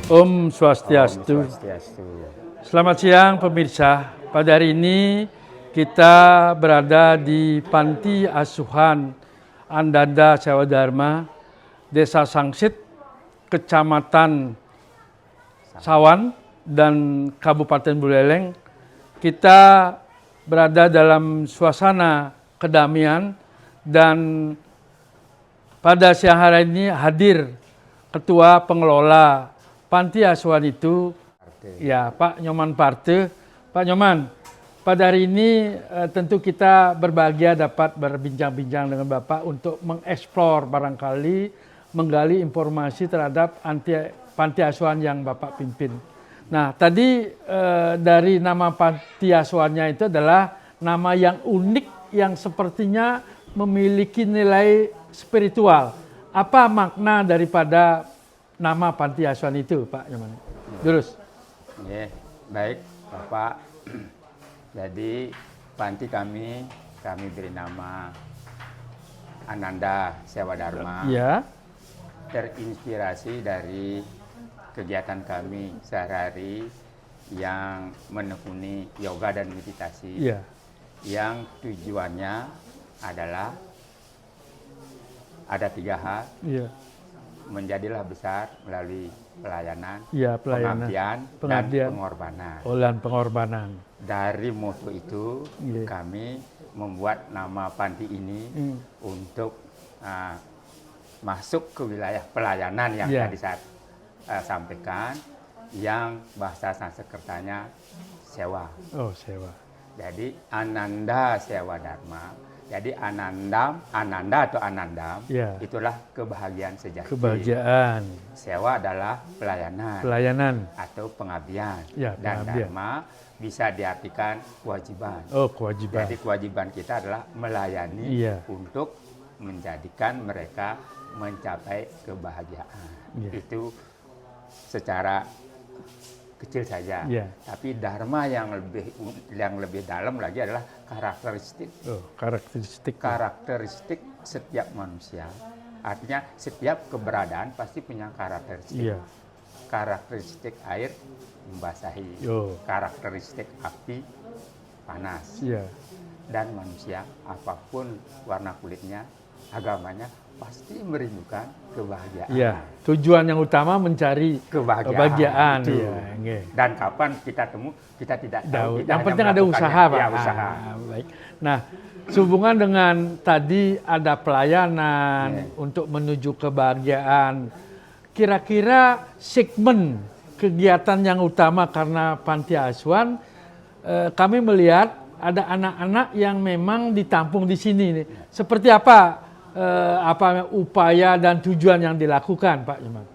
Om Swastiastu. Om Swastiastu. Selamat siang pemirsa. Pada hari ini kita berada di Panti Asuhan Ananda Sewa Dharma, Desa Sangsit, Kecamatan Sawan dan Kabupaten Buleleng. Kita berada dalam suasana kedamaian dan pada siang hari ini hadir Ketua Pengelola Panti Asuhan itu, ya Pak Nyoman Parte. Pak Nyoman, pada hari ini tentu kita berbahagia dapat berbincang-bincang dengan Bapak untuk mengeksplor barangkali, menggali informasi terhadap Panti Asuhan yang Bapak pimpin. Nah, tadi dari nama Panti Asuhannya itu adalah nama yang unik yang sepertinya memiliki nilai spiritual. Apa makna daripada nama Panti Asuhan itu, Pak Nyoman? Terus. Ya, baik Bapak. Jadi panti kami beri nama Ananda Sewa Dharma. Ya. Terinspirasi dari kegiatan kami sehari-hari yang menekuni yoga dan meditasi. Ya. Yang tujuannya adalah ada 3 hal. Ya. Menjadilah besar melalui pelayanan, Ya, pelayanan, pengabdian, dan pengorbanan. Dan pengorbanan. Dari moto itu, Ya. kami membuat nama panti ini untuk masuk ke wilayah pelayanan yang Ya. tadi saya sampaikan, yang bahasa Sanskertanya sewa. Oh, sewa. Jadi Ananda Sewa Dharma. Jadi Ananda atau Anandam, Ya. itulah kebahagiaan sejati. Kebahagiaan. Sewa adalah pelayanan. Pelayanan. Atau pengabdian. Ya, Dan pengabdian. dharma bisa diartikan kewajiban. Oh, kewajiban. Jadi kewajiban kita adalah melayani, Iya. untuk menjadikan mereka mencapai kebahagiaan. Iya. Itu secara kecil saja. Iya. Tapi dharma yang lebih dalam lagi adalah karakteristik. Oh, karakteristik. Karakteristik setiap manusia. Artinya setiap keberadaan pasti punya karakteristik. Iya. Karakteristik air membasahi. Oh. Karakteristik api panas. Iya. Dan manusia apapun warna kulitnya, agamanya pasti merindukan kebahagiaan. Iya. Tujuan yang utama mencari kebahagiaan. Itu. Iya, nggih. Dan kapan kita temu, kita tidak tahu. Kita Yang hanya penting ada usaha, Pak. Ya, usaha. Baik. Nah, sehubungan dengan tadi ada pelayanan Yeah. untuk menuju kebahagiaan. Kira-kira segmen kegiatan yang utama karena Panti Asuhan, kami melihat ada anak-anak yang memang ditampung di sini nih. Seperti apa upaya dan tujuan yang dilakukan, Pak Nyoman?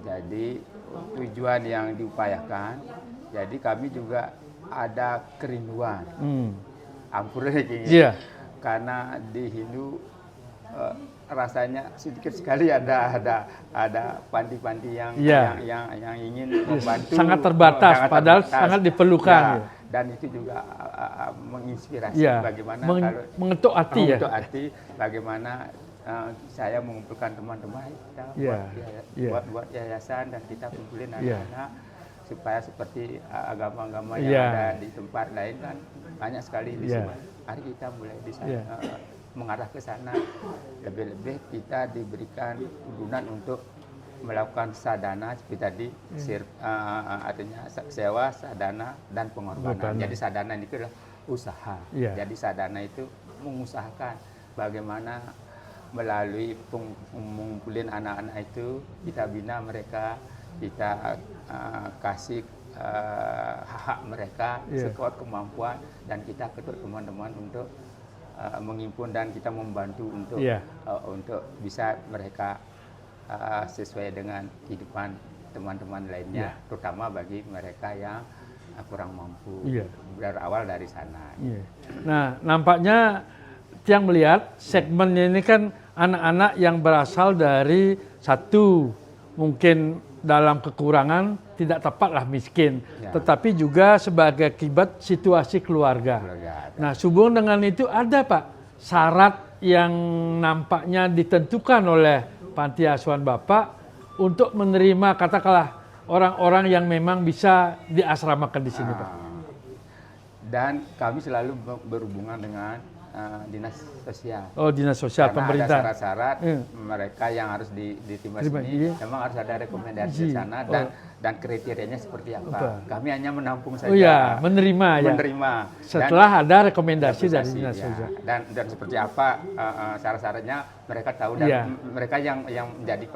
Jadi tujuan yang diupayakan, jadi kami juga ada kerinduan. Ampun lagi. Iya. Karena di Hindu rasanya sedikit sekali ada panti-panti yang ingin membantu. Sangat terbatas, padahal sangat diperlukan. Ya. Dan itu juga menginspirasi bagaimana mengetuk hati mengetuk hati bagaimana saya mengumpulkan teman-teman kita buat yayasan dan kita kumpulin anak-anak supaya seperti agama-agama yang ada di tempat lain kan banyak sekali di sini. Mari kita mulai di sana mengarah ke sana. Lebih-lebih kita diberikan tuntunan untuk melakukan sadana seperti tadi, artinya sewa, sadana, dan pengorbanan. Jadi sadana itu adalah usaha. Jadi sadana itu mengusahakan bagaimana melalui mengumpulin anak-anak itu, kita bina mereka, kita kasih hak mereka sekuat kemampuan, dan kita ketuk teman-teman untuk menghimpun dan kita membantu untuk bisa mereka sesuai dengan kehidupan teman-teman lainnya, terutama bagi mereka yang kurang mampu. Berawal dari sana. Nah, nampaknya Tiang melihat segmen ini kan anak-anak yang berasal dari satu, mungkin dalam kekurangan, tidak tepatlah miskin, tetapi juga sebagai akibat situasi keluarga. Nah, sehubungan dengan itu ada Pak syarat yang nampaknya ditentukan oleh Panti Asuhan Bapak untuk menerima katakanlah orang-orang yang memang bisa diasramakan di sini, Pak? Dan kami selalu berhubungan dengan dinas sosial. Oh, dinas sosial Karena pemerintah. ada syarat-syarat mereka yang harus diterima sini, memang harus ada rekomendasi di sana dan kriterianya seperti apa. Kami hanya menampung saja. Oh ya, menerima. Setelah ada rekomendasi dari dinas sosial. Dan seperti apa syarat-syaratnya mereka tahu dan mereka yang menjadi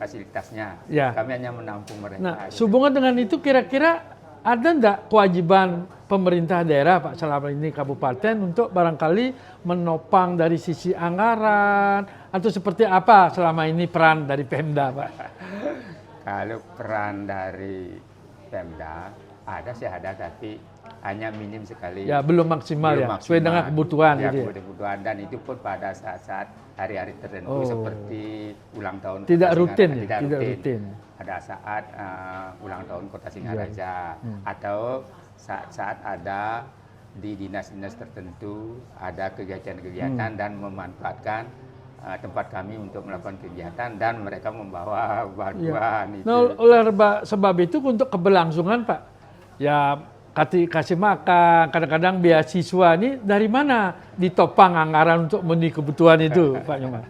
fasilitasnya. Kami hanya menampung mereka. Nah, sehubungan dengan itu kira-kira ada enggak kewajiban pemerintah daerah, Pak, selama ini kabupaten untuk barangkali menopang dari sisi anggaran atau seperti apa selama ini peran dari Pemda, Pak? Kalau peran dari Pemda ada tapi hanya minim sekali. Ya, belum maksimal sesuai dengan kebutuhan. Ya, kebutuhan dan itu pun pada saat-saat hari-hari tertentu seperti ulang tahun. Tidak rutin. Ada saat ulang tahun Kota Singaraja atau saat-saat ada di dinas-dinas tertentu ada kegiatan-kegiatan dan memanfaatkan tempat kami untuk melakukan kegiatan dan mereka membawa bantuan. Nah, oleh sebab itu untuk keberlangsungan, Pak, ya kasih makan, kadang-kadang beasiswa ini dari mana ditopang anggaran untuk memenuhi kebutuhan itu, Pak Nyoman?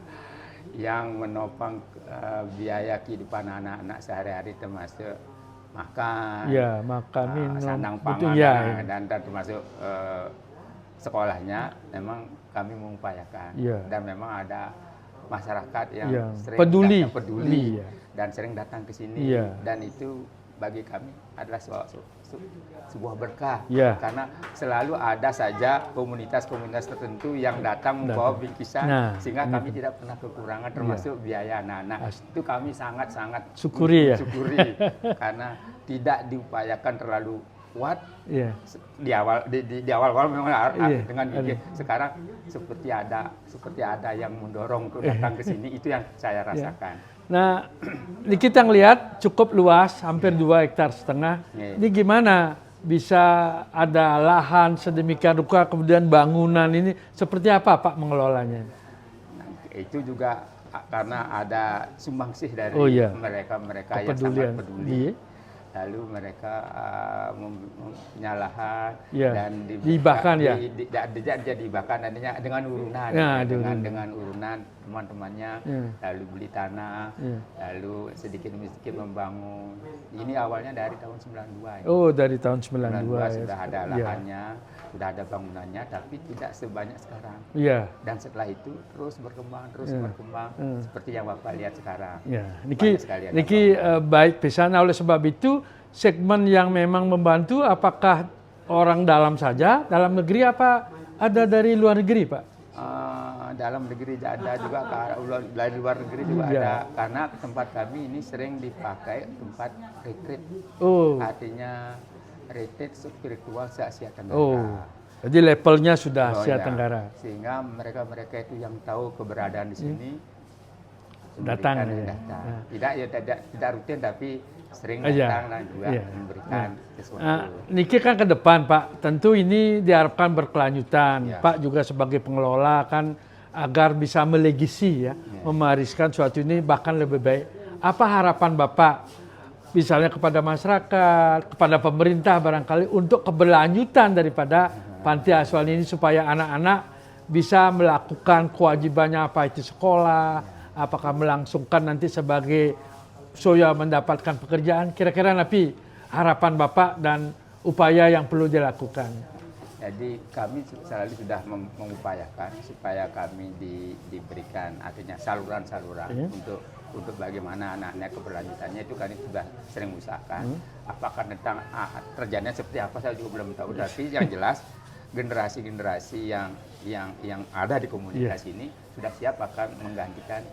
Yang menopang biaya kehidupan anak-anak sehari-hari termasuk makan, minum, sandang pangan, dan termasuk sekolahnya memang kami mengupayakan dan memang ada masyarakat yang sering peduli dan sering datang ke sini dan itu bagi kami adalah sebuah berkah karena selalu ada saja komunitas-komunitas tertentu yang datang membawa bingkisan sehingga kami tidak pernah kekurangan termasuk biaya anak-anak. Itu kami sangat-sangat syukuri karena tidak diupayakan terlalu kuat di awal memang dengan bikin. Sekarang seperti ada yang mendorong untuk datang ke sini, itu yang saya rasakan. Nah, ini kita ngelihat cukup luas, hampir 2,5 hektar. Ini gimana bisa ada lahan sedemikian rupa, kemudian bangunan ini seperti apa, Pak, mengelolanya? Nah, itu juga karena ada sumbangsih dari mereka yang sangat peduli. Lalu mereka punya lahan dan dibahkan dengan urunan, dengan urunan teman-temannya, lalu beli tanah, lalu sedikit demi sedikit membangun. Ini awalnya dari tahun 92. Oh, dari tahun 92 sudah ada lahannya, sudah ada bangunannya, tapi tidak sebanyak sekarang. Dan setelah itu terus berkembang, seperti yang Bapak lihat sekarang. Niki baik pisan. Oleh sebab itu segmen yang memang membantu apakah orang dalam saja, dalam negeri apa ada dari luar negeri, Pak? Dalam negeri ada juga, dari luar negeri juga ada, karena tempat kami ini sering dipakai tempat retreat. Artinya retreat spiritual se-Asia Tenggara. Jadi levelnya sudah Asia Tenggara. Sehingga mereka itu yang tahu keberadaan di sini datang. Tidak rutin tapi sering datang dan juga memberikan sesuatu. Niki kan ke depan, Pak, tentu ini diharapkan berkelanjutan. Pak juga sebagai pengelola kan agar bisa melegasi mewariskan suatu ini bahkan lebih baik. Apa harapan Bapak misalnya kepada masyarakat, kepada pemerintah barangkali untuk keberlanjutan daripada panti asuhan ini supaya anak-anak bisa melakukan kewajibannya, apa itu sekolah, apakah melangsungkan nanti sebagai mendapatkan pekerjaan, kira-kira nanti harapan Bapak dan upaya yang perlu dilakukan. Jadi kami selalu sudah mengupayakan supaya kami diberikan artinya saluran-saluran untuk bagaimana anak-anak keberlanjutannya itu kami sudah sering usahakan. Apakah tentang terjadinya seperti apa saya juga belum tahu, tapi yang jelas generasi-generasi yang ada di komunitas ini sudah siap akan menggantikan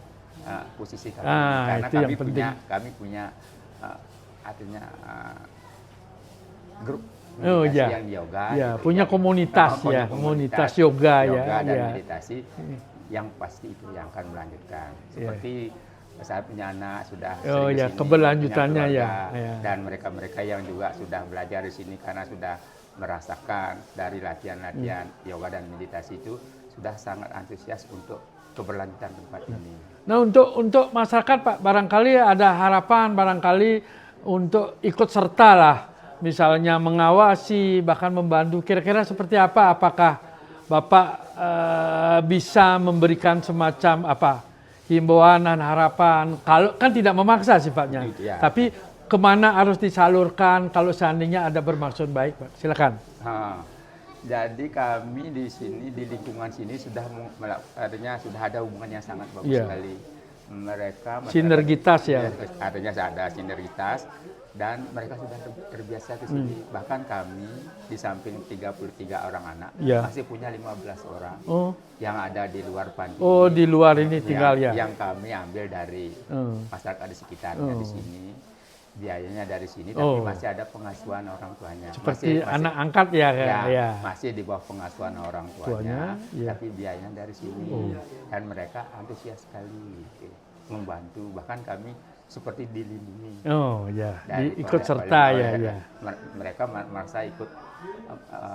posisi kami karena kami punya artinya grup yang yoga, punya komunitas komunitas yoga dan meditasi yang pasti itu yang akan melanjutkan. Seperti saya punya anak sudah sering keberlanjutannya dan mereka yang juga sudah belajar di sini karena sudah merasakan dari latihan-latihan yoga dan meditasi itu sudah sangat antusias untuk keberlanjutan tempat ini. Nah, untuk masyarakat, Pak, barangkali ada harapan, barangkali untuk ikut serta lah, misalnya mengawasi, bahkan membantu. Kira-kira seperti apa? Apakah Bapak bisa memberikan semacam himbauan dan harapan? Kalau kan tidak memaksa sifatnya, Ya. tapi kemana harus disalurkan kalau seandainya ada bermaksud baik, Pak? Silakan. Jadi kami di sini, di lingkungan sini sudah ada hubungan yang sangat bagus sekali. Mereka sinergitas ya. Ada sinergitas dan mereka sudah terbiasa ke sini. Bahkan kami di samping 33 orang anak masih punya 15 orang yang ada di luar panti. Oh, di luar ini tinggal ya. Yang kami ambil dari masyarakat di sekitarnya di sini. Biayanya dari sini, tapi masih ada pengasuhan orang tuanya. Seperti masih anak angkat ya. Masih di bawah pengasuhan orang tuanya, tapi biayanya dari sini. Dan mereka antusias sekali membantu. Bahkan kami seperti dilindungi. Ikut serta ya. Mereka merasa ikut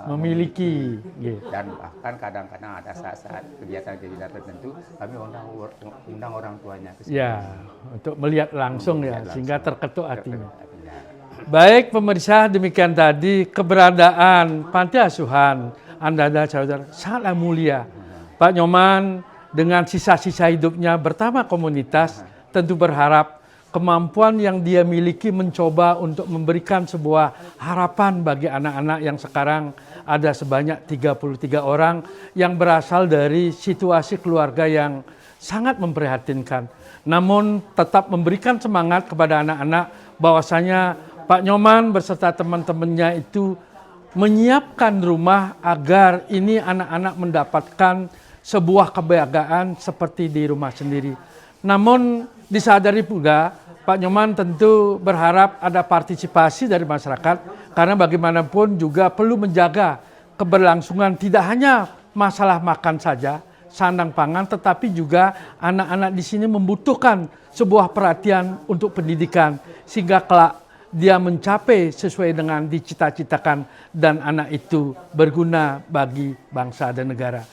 memiliki. Dan bahkan kadang-kadang ada saat-saat kegiatan-kegiatan tertentu, kami undang orang tuanya ke sini. Ya, untuk melihat langsung sehingga terketuk hatinya. Baik pemirsa, demikian tadi keberadaan Panti Asuhan Andada Saudara sangatlah mulia. Pak Nyoman dengan sisa-sisa hidupnya bertambah komunitas, tentu berharap kemampuan yang dia miliki mencoba untuk memberikan sebuah harapan bagi anak-anak yang sekarang ada sebanyak 33 orang yang berasal dari situasi keluarga yang sangat memprihatinkan. Namun tetap memberikan semangat kepada anak-anak bahwasanya Pak Nyoman beserta teman-temannya itu menyiapkan rumah agar ini anak-anak mendapatkan sebuah kebahagiaan seperti di rumah sendiri. Namun disadari pula Pak Nyoman tentu berharap ada partisipasi dari masyarakat karena bagaimanapun juga perlu menjaga keberlangsungan tidak hanya masalah makan saja, sandang pangan, tetapi juga anak-anak di sini membutuhkan sebuah perhatian untuk pendidikan sehingga kelak dia mencapai sesuai dengan dicita-citakan dan anak itu berguna bagi bangsa dan negara.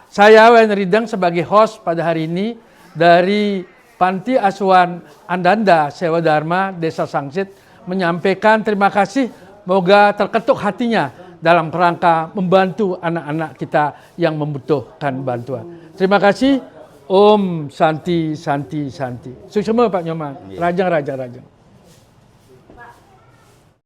Saya Wayan Ridang sebagai host pada hari ini dari Panti Asuhan Andanda Sewa Dharma Desa Sangsit menyampaikan terima kasih, semoga terketuk hatinya dalam kerangka membantu anak-anak kita yang membutuhkan bantuan. Terima kasih. Om Santi Santi Santi. Sukses semua Pak Nyoman. Rajang.